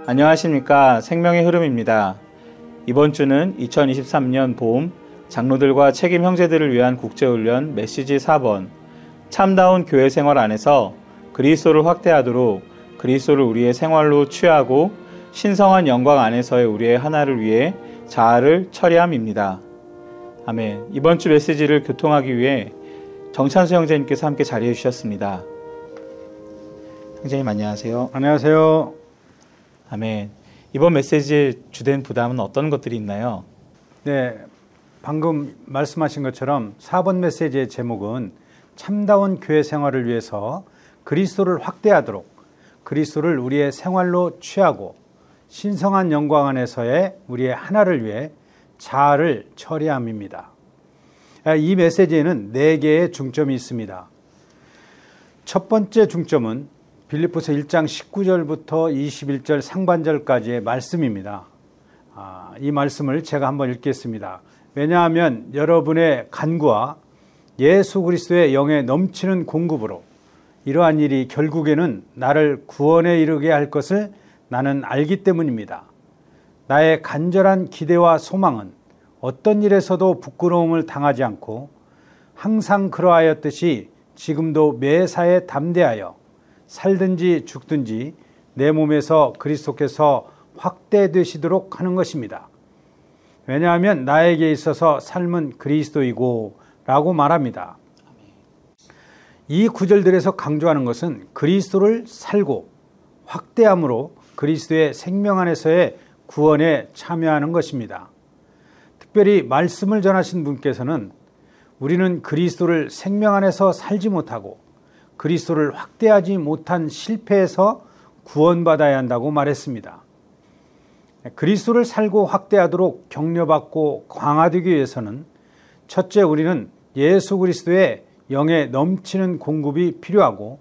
안녕하십니까. 생명의 흐름입니다. 이번 주는 2023년 봄 장로들과 책임 형제들을 위한 국제훈련 메시지 4번 참다운 교회 생활 안에서 그리스도를 확대하도록 그리스도를 우리의 생활로 취하고 신성한 영광 안에서의 우리의 하나를 위해 자아를 처리함입니다. 아멘. 이번 주 메시지를 교통하기 위해 정찬수 형제님께서 함께 자리해 주셨습니다. 형제님 안녕하세요. 안녕하세요. 아멘. 이번 메시지의 주된 부담은 어떤 것들이 있나요? 네, 방금 말씀하신 것처럼 4번 메시지의 제목은 참다운 교회 생활을 위해서 그리스도를 확대하도록 그리스도를 우리의 생활로 취하고 신성한 영광 안에서의 우리의 하나를 위해 자아를 처리함입니다. 이 메시지에는 4개의 중점이 있습니다. 첫 번째 중점은 빌립보서 1장 19절부터 21절 상반절까지의 말씀입니다. 이 말씀을 제가 한번 읽겠습니다. 왜냐하면 여러분의 간구와 예수 그리스도의 영에 넘치는 공급으로 이러한 일이 결국에는 나를 구원에 이르게 할 것을 나는 알기 때문입니다. 나의 간절한 기대와 소망은 어떤 일에서도 부끄러움을 당하지 않고 항상 그러하였듯이 지금도 매사에 담대하여 살든지 죽든지 내 몸에서 그리스도께서 확대되시도록 하는 것입니다. 왜냐하면 나에게 있어서 삶은 그리스도이고 라고 말합니다. 이 구절들에서 강조하는 것은 그리스도를 살고 확대함으로 그리스도의 생명 안에서의 구원에 참여하는 것입니다. 특별히 말씀을 전하신 분께서는 우리는 그리스도를 생명 안에서 살지 못하고 그리스도를 확대하지 못한 실패에서 구원받아야 한다고 말했습니다. 그리스도를 살고 확대하도록 격려받고 강화되기 위해서는 첫째, 우리는 예수 그리스도의 영에 넘치는 공급이 필요하고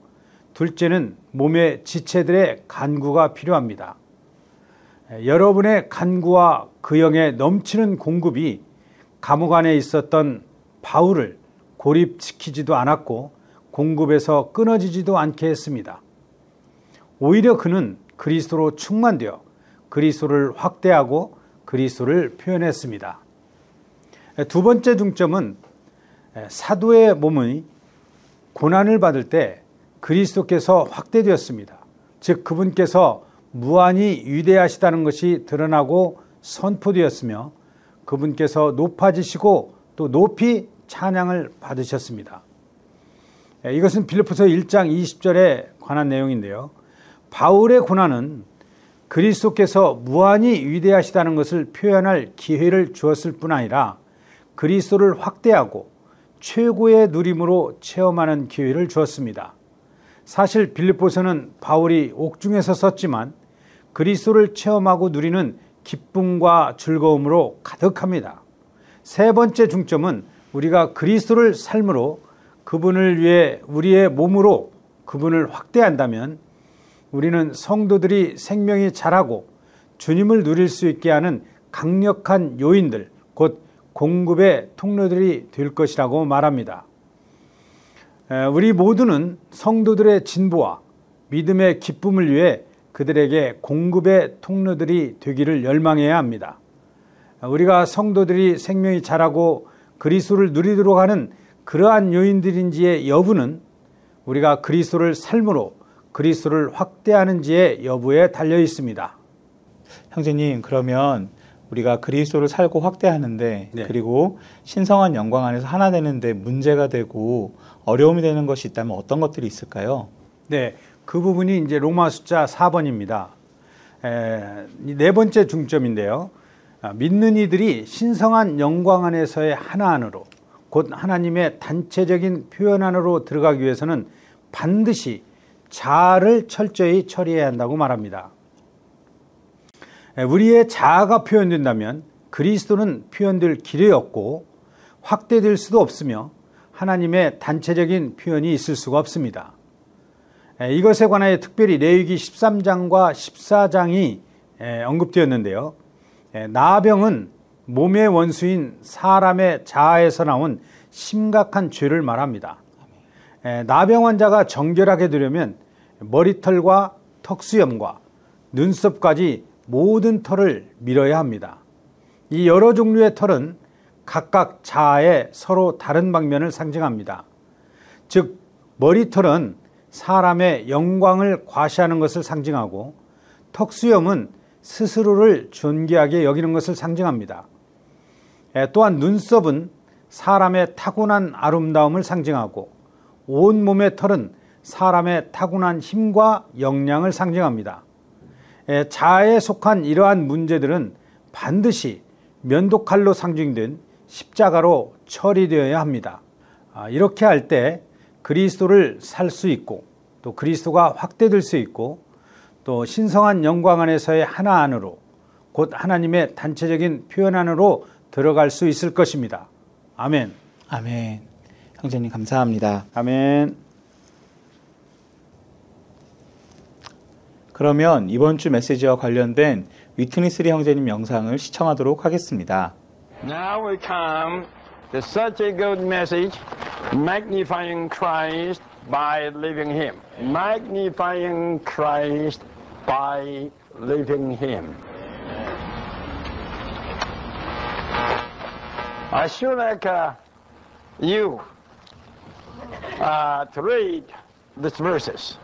둘째는 몸의 지체들의 간구가 필요합니다. 여러분의 간구와 그 영에 넘치는 공급이 감옥 안에 있었던 바울을 고립시키지도 않았고 공급에서 끊어지지도 않게 했습니다. 오히려 그는 그리스도로 충만되어 그리스도를 확대하고 그리스도를 표현했습니다. 두 번째 중점은 사도의 몸이 고난을 받을 때 그리스도께서 확대되었습니다. 즉 그분께서 무한히 위대하시다는 것이 드러나고 선포되었으며 그분께서 높아지시고 또 높이 찬양을 받으셨습니다. 이것은 빌립보서 1장 20절에 관한 내용인데요. 바울의 고난은 그리스도께서 무한히 위대하시다는 것을 표현할 기회를 주었을 뿐 아니라 그리스도를 확대하고 최고의 누림으로 체험하는 기회를 주었습니다. 사실 빌립보서는 바울이 옥중에서 썼지만 그리스도를 체험하고 누리는 기쁨과 즐거움으로 가득합니다. 세 번째 중점은 우리가 그리스도를 삶으로 그분을 위해 우리의 몸으로 그분을 확대한다면 우리는 성도들이 생명이 자라고 주님을 누릴 수 있게 하는 강력한 요인들, 곧 공급의 통로들이 될 것이라고 말합니다. 우리 모두는 성도들의 진보와 믿음의 기쁨을 위해 그들에게 공급의 통로들이 되기를 열망해야 합니다. 우리가 성도들이 생명이 자라고 그리스도를 누리도록 하는 그러한 요인들인지의 여부는 우리가 그리스도를 삶으로 그리스도를 확대하는지의 여부에 달려 있습니다. 형제님, 그러면 우리가 그리스도를 살고 확대하는데 그리고 신성한 영광 안에서 하나 되는데 문제가 되고 어려움이 되는 것이 있다면 어떤 것들이 있을까요? 네, 그 부분이 이제 로마 숫자 4번입니다. 네 번째 중점인데요. 믿는 이들이 신성한 영광 안에서의 하나 안으로 곧 하나님의 단체적인 표현 안으로 들어가기 위해서는 반드시 자아를 철저히 처리해야 한다고 말합니다. 우리의 자아가 표현된다면 그리스도는 표현될 길이 없고 확대될 수도 없으며 하나님의 단체적인 표현이 있을 수가 없습니다. 이것에 관하여 특별히 레위기 13장과 14장이 언급되었는데요. 나병은 몸의 원수인 사람의 자아에서 나온 심각한 죄를 말합니다. 나병 환자가 정결하게 되려면 머리털과 턱수염과 눈썹까지 모든 털을 밀어야 합니다. 이 여러 종류의 털은 각각 자아의 서로 다른 방면을 상징합니다. 즉 머리털은 사람의 영광을 과시하는 것을 상징하고 턱수염은 스스로를 존귀하게 여기는 것을 상징합니다. 또한 눈썹은 사람의 타고난 아름다움을 상징하고 온몸의 털은 사람의 타고난 힘과 역량을 상징합니다. 자아에 속한 이러한 문제들은 반드시 면도칼로 상징된 십자가로 처리되어야 합니다. 이렇게 할 때 그리스도를 살 수 있고 또 그리스도가 확대될 수 있고 또 신성한 영광 안에서의 하나 안으로 곧 하나님의 단체적인 표현 안으로 들어갈 수 있을 것입니다. 아멘. 아멘. 형제님 감사합니다. 아멘. 그러면 이번 주 메시지와 관련된 위트니스리 형제님 영상을 시청하도록 하겠습니다. Now we come to such a good message, magnifying Christ by living Him. Magnifying Christ by living Him. I should like you to read these verses.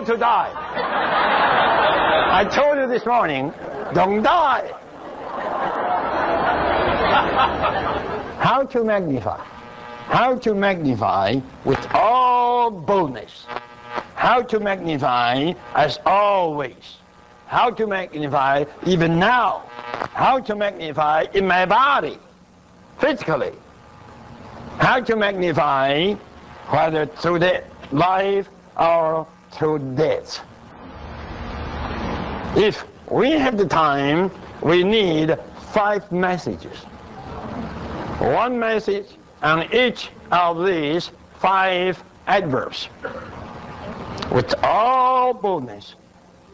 To die. I told you this morning, don't die. How to magnify? How to magnify with all boldness? How to magnify as always? How to magnify even now? How to magnify in my body, physically? How to magnify whether through the life or through death. If we have the time, we need 5 messages. One message on each of these 5 adverbs. With all boldness.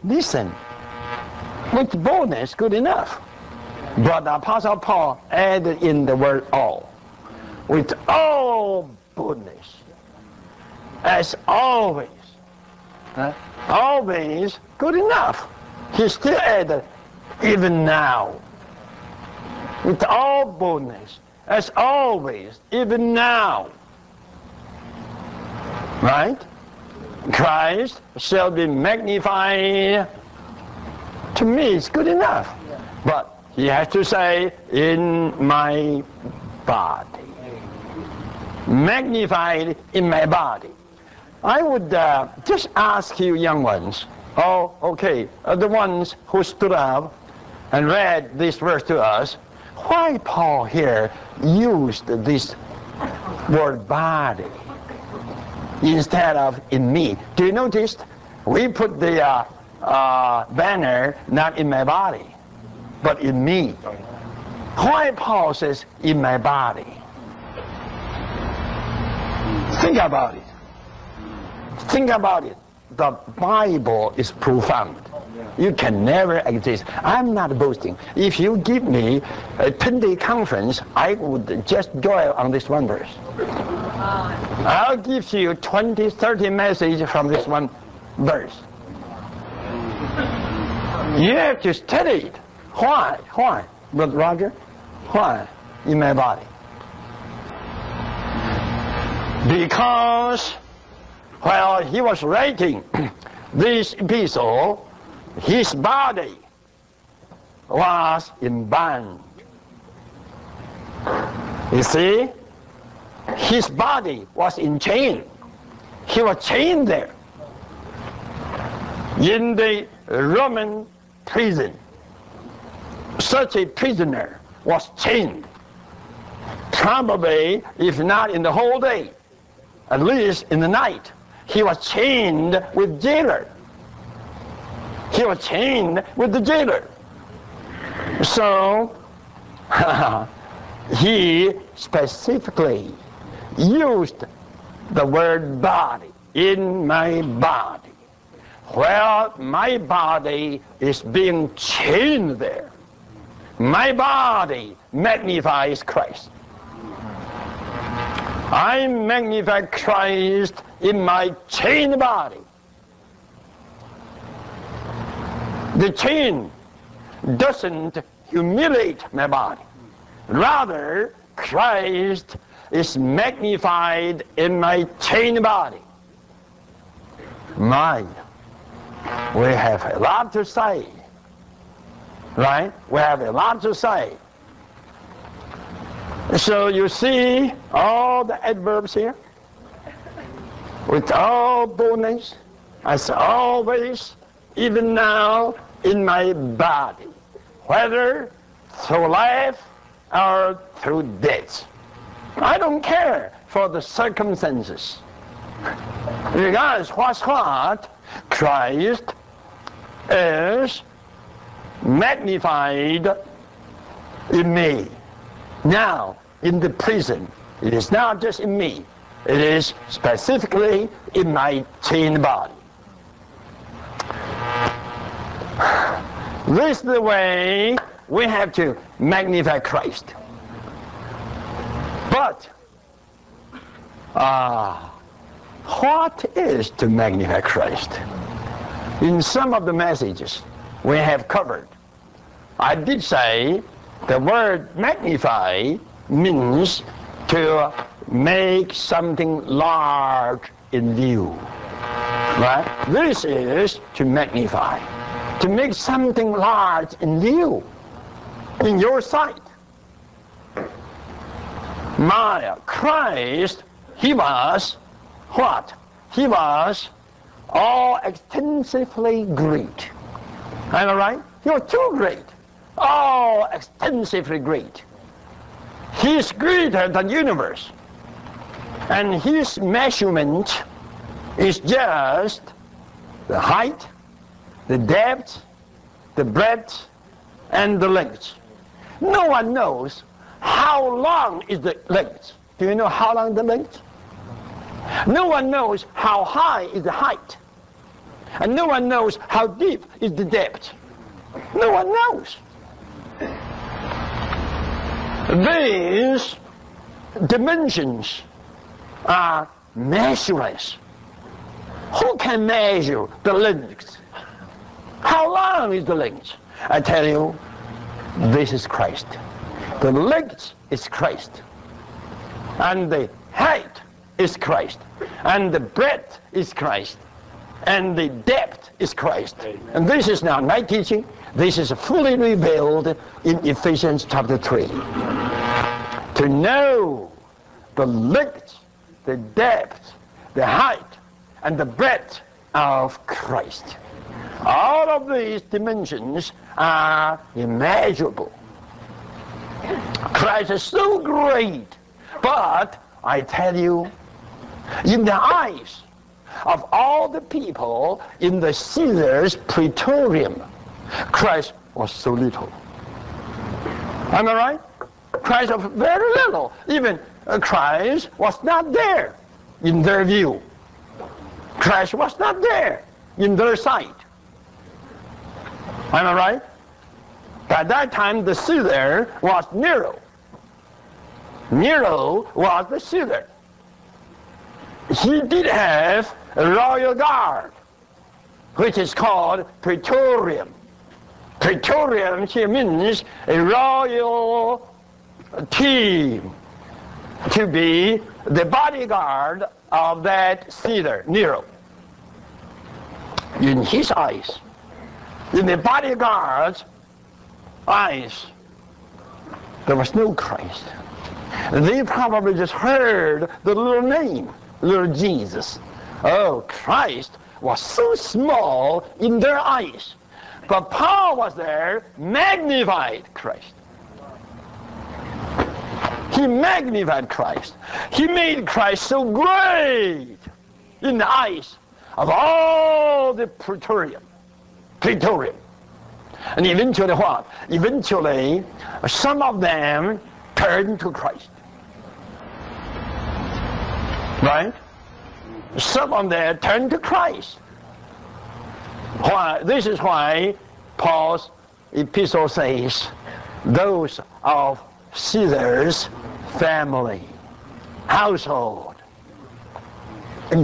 Listen. With boldness, good enough. But the Apostle Paul added in the word all. With all boldness. As always. Always good enough. He still added, even now. With all boldness, as always, even now. Right? Christ shall be magnified. To me, it's good enough. But he has to say, in my body. Magnified in my body. I would just ask you young ones, the ones who stood up and read this verse to us, why Paul here used this word body instead of in me? Do you notice we put the banner not in my body, but in me? Why Paul says in my body? Think about it. Think about it. The Bible is profound. You can never exist. I'm not boasting. If you give me a 10-day conference, I would just go on this one verse. I'll give you 20, 30 messages from this one verse. You have to study it. Why? Why? Brother Roger? Why? In my body. Because while he was writing this epistle, his body was in bond. You see? His body was in chain. He was chained there. In the Roman prison. Such a prisoner was chained. Probably, if not in the whole day, at least in the night, he was chained with jailer. He was chained with the jailer. So, he specifically used the word body, in my body. Well, my body is being chained there. My body magnifies Christ. I magnify Christ in my chained body. The chain doesn't humiliate my body. Rather, Christ is magnified in my chained body. We have a lot to say. Right? We have a lot to say. So you see all the adverbs here? With all boldness, as always, even now, in my body, whether through life or through death. I don't care for the circumstances. Regardless what's what, Christ is magnified in me. Now, in the prison, it is not just in me. It is specifically in my chained body. This is the way we have to magnify Christ. But, what is to magnify Christ? In some of the messages we have covered, I did say the word magnify means to make something large in view. Right? This is to magnify. To make something large in view, in your sight. My Christ, he was what? He was all extensively great. Am I right? He was too great. All extensively great. He's greater than the universe. And his measurement is just the height, the depth, the breadth, and the length. No one knows how long is the length. Do you know how long the length? No one knows how high is the height. And no one knows how deep is the depth. No one knows. These dimensions are measureless. Who can measure the length? How long is the length? I tell you, this is Christ. The length is Christ. And the height is Christ. And the breadth is Christ. And the depth is Christ. And this is not my teaching. This is fully revealed in Ephesians chapter 3. To know the length, the depth, the height, and the breadth of Christ. All of these dimensions are immeasurable. Christ is so great, but I tell you, in the eyes of all the people in the Caesar's praetorium, Christ was so little. Am I right? Christ was very little. Even Christ was not there in their view. Christ was not there in their sight. Am I right? At that time, the Caesar was Nero. Nero was the Caesar. He did have a royal guard, which is called praetorium. Praetorium here means a royal team to be the bodyguard of that Caesar, Nero. In his eyes, in the bodyguard's eyes, there was no Christ. They probably just heard the little name, little Jesus. Oh, Christ was so small in their eyes. But Paul was there, magnified Christ. He magnified Christ. He made Christ so great in the eyes of all the praetorian. And eventually what? Eventually, some of them turned to Christ. Right? Some of them turned to Christ. Why? This is why Paul's epistle says, those of Caesar's family, household,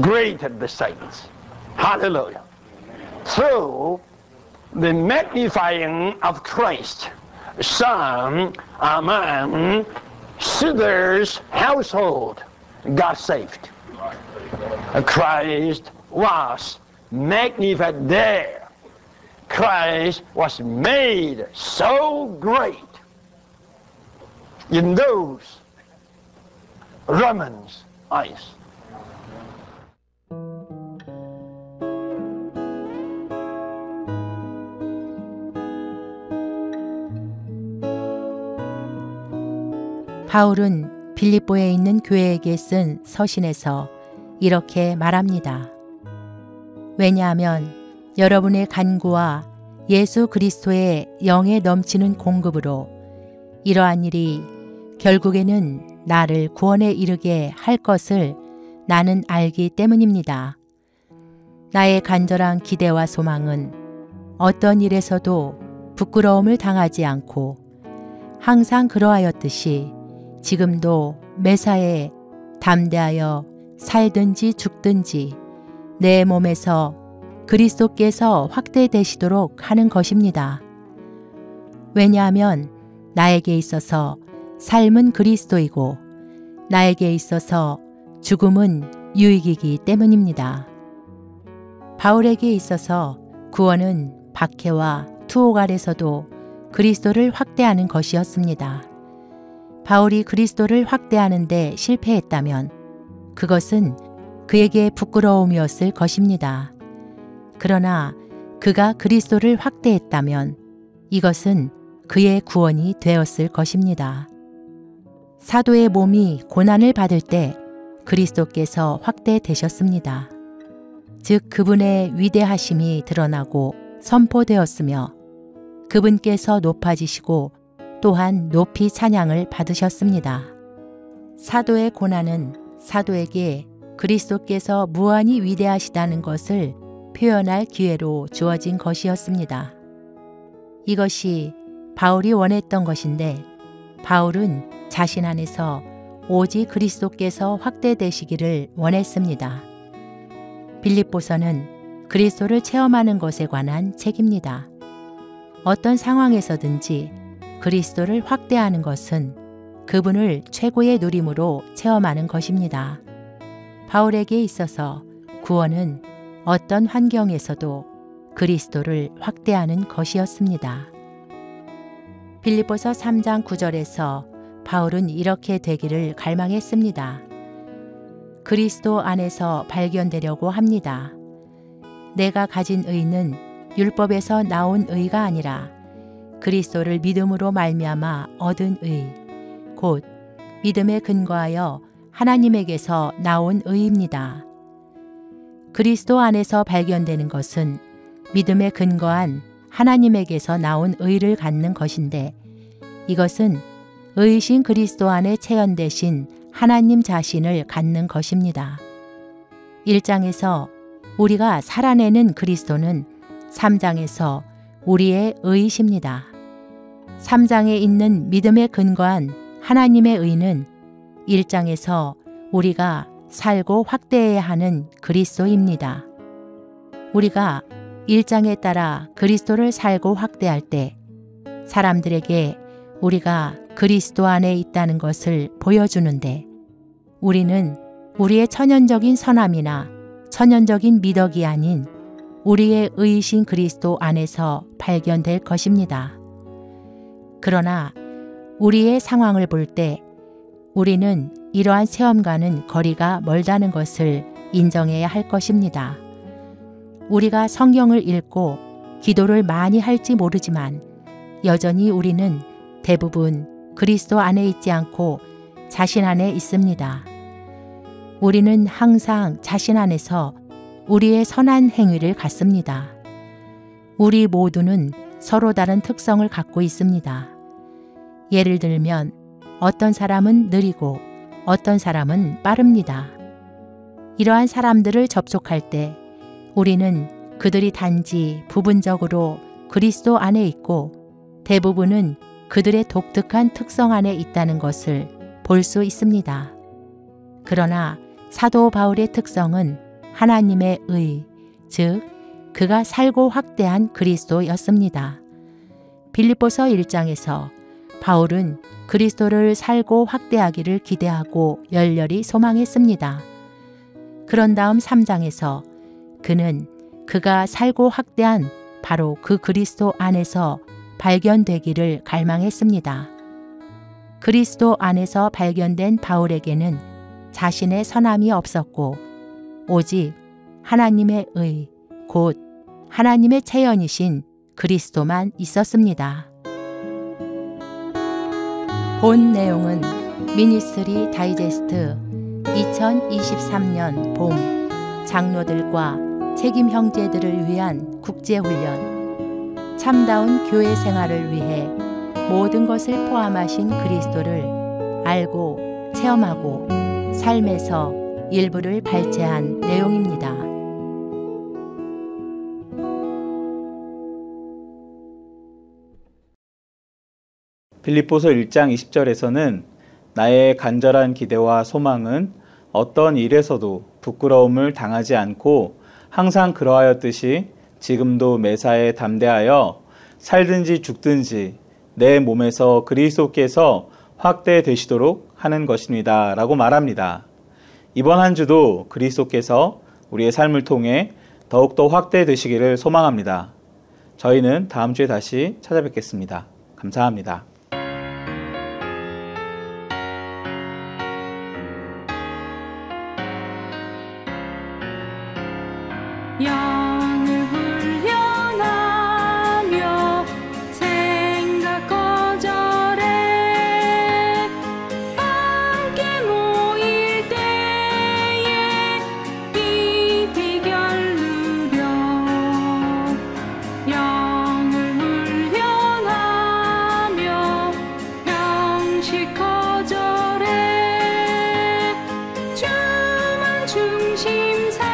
greated the saints. Hallelujah. Through the magnifying of Christ, some among Caesar's household got saved. Christ was magnified there. Christ was made so great in those Romans' eyes. 바울은 빌립보에 있는 교회에게 쓴 서신에서 이렇게 말합니다. 왜냐하면 여러분의 간구와 예수 그리스도의 영에 넘치는 공급으로 이러한 일이 결국에는 나를 구원에 이르게 할 것을 나는 알기 때문입니다. 나의 간절한 기대와 소망은 어떤 일에서도 부끄러움을 당하지 않고 항상 그러하였듯이 지금도 매사에 담대하여 살든지 죽든지 내 몸에서 그리스도께서 확대되시도록 하는 것입니다. 왜냐하면 나에게 있어서 삶은 그리스도이고 나에게 있어서 죽음은 유익이기 때문입니다. 바울에게 있어서 구원은 박해와 투옥 아래서도 그리스도를 확대하는 것이었습니다. 바울이 그리스도를 확대하는 데 실패했다면 그것은 그에게 부끄러움이었을 것입니다. 그러나 그가 그리스도를 확대했다면 이것은 그의 구원이 되었을 것입니다. 사도의 몸이 고난을 받을 때 그리스도께서 확대되셨습니다. 즉 그분의 위대하심이 드러나고 선포되었으며 그분께서 높아지시고 또한 높이 찬양을 받으셨습니다. 사도의 고난은 사도에게 그리스도께서 무한히 위대하시다는 것을 표현할 기회로 주어진 것이었습니다. 이것이 바울이 원했던 것인데 바울은 자신 안에서 오직 그리스도께서 확대되시기를 원했습니다. 빌립보서는 그리스도를 체험하는 것에 관한 책입니다. 어떤 상황에서든지 그리스도를 확대하는 것은 그분을 최고의 누림으로 체험하는 것입니다. 바울에게 있어서 구원은 어떤 환경에서도 그리스도를 확대하는 것이었습니다. 빌립보서 3장 9절에서 바울은 이렇게 되기를 갈망했습니다. 그리스도 안에서 발견되려고 합니다. 내가 가진 의는 율법에서 나온 의가 아니라 그리스도를 믿음으로 말미암아 얻은 의, 곧 믿음에 근거하여 하나님에게서 나온 의입니다. 그리스도 안에서 발견되는 것은 믿음에 근거한 하나님에게서 나온 의를 갖는 것인데 이것은 의이신 그리스도 안에 체현되신 하나님 자신을 갖는 것입니다. 1장에서 우리가 살아내는 그리스도는 3장에서 우리의 의이십니다. 3장에 있는 믿음에 근거한 하나님의 의는 1장에서 우리가 살고 확대해야 하는 그리스도입니다. 우리가 1장에 따라 그리스도를 살고 확대할 때 사람들에게 우리가 그리스도 안에 있다는 것을 보여주는데 우리는 우리의 천연적인 선함이나 천연적인 미덕이 아닌 우리의 의이신 그리스도 안에서 발견될 것입니다. 그러나 우리의 상황을 볼 때 우리는 이러한 체험과는 거리가 멀다는 것을 인정해야 할 것입니다. 우리가 성경을 읽고 기도를 많이 할지 모르지만 여전히 우리는 대부분 그리스도 안에 있지 않고 자신 안에 있습니다. 우리는 항상 자신 안에서 우리의 선한 행위를 갖습니다. 우리 모두는 서로 다른 특성을 갖고 있습니다. 예를 들면 어떤 사람은 느리고 어떤 사람은 빠릅니다. 이러한 사람들을 접촉할 때 우리는 그들이 단지 부분적으로 그리스도 안에 있고 대부분은 그들의 독특한 특성 안에 있다는 것을 볼 수 있습니다. 그러나 사도 바울의 특성은 하나님의 의, 즉 그가 살고 확대한 그리스도였습니다. 빌립보서 1장에서 바울은 그리스도를 살고 확대하기를 기대하고 열렬히 소망했습니다. 그런 다음 3장에서 그는 그가 살고 확대한 바로 그 그리스도 안에서 발견되기를 갈망했습니다. 그리스도 안에서 발견된 바울에게는 자신의 선함이 없었고 오직 하나님의 의, 곧 하나님의 체현이신 그리스도만 있었습니다. 본 내용은 미니스트리 다이제스트 2023년 봄 장로들과 책임 형제들을 위한 국제훈련, 참다운 교회 생활을 위해 모든 것을 포함하신 그리스도를 알고 체험하고 삶에서 일부를 발췌한 내용입니다. 빌립보서 1장 20절에서는 나의 간절한 기대와 소망은 어떤 일에서도 부끄러움을 당하지 않고 항상 그러하였듯이 지금도 매사에 담대하여 살든지 죽든지 내 몸에서 그리스도께서 확대되시도록 하는 것입니다. 라고 말합니다. 이번 한 주도 그리스도께서 우리의 삶을 통해 더욱더 확대되시기를 소망합니다. 저희는 다음 주에 다시 찾아뵙겠습니다. 감사합니다. 영을 훈련하며 생각 거절해 함께 모일 때에 깊이 결르려 영을 훈련하며 형식 거절해 주만 중심 삼아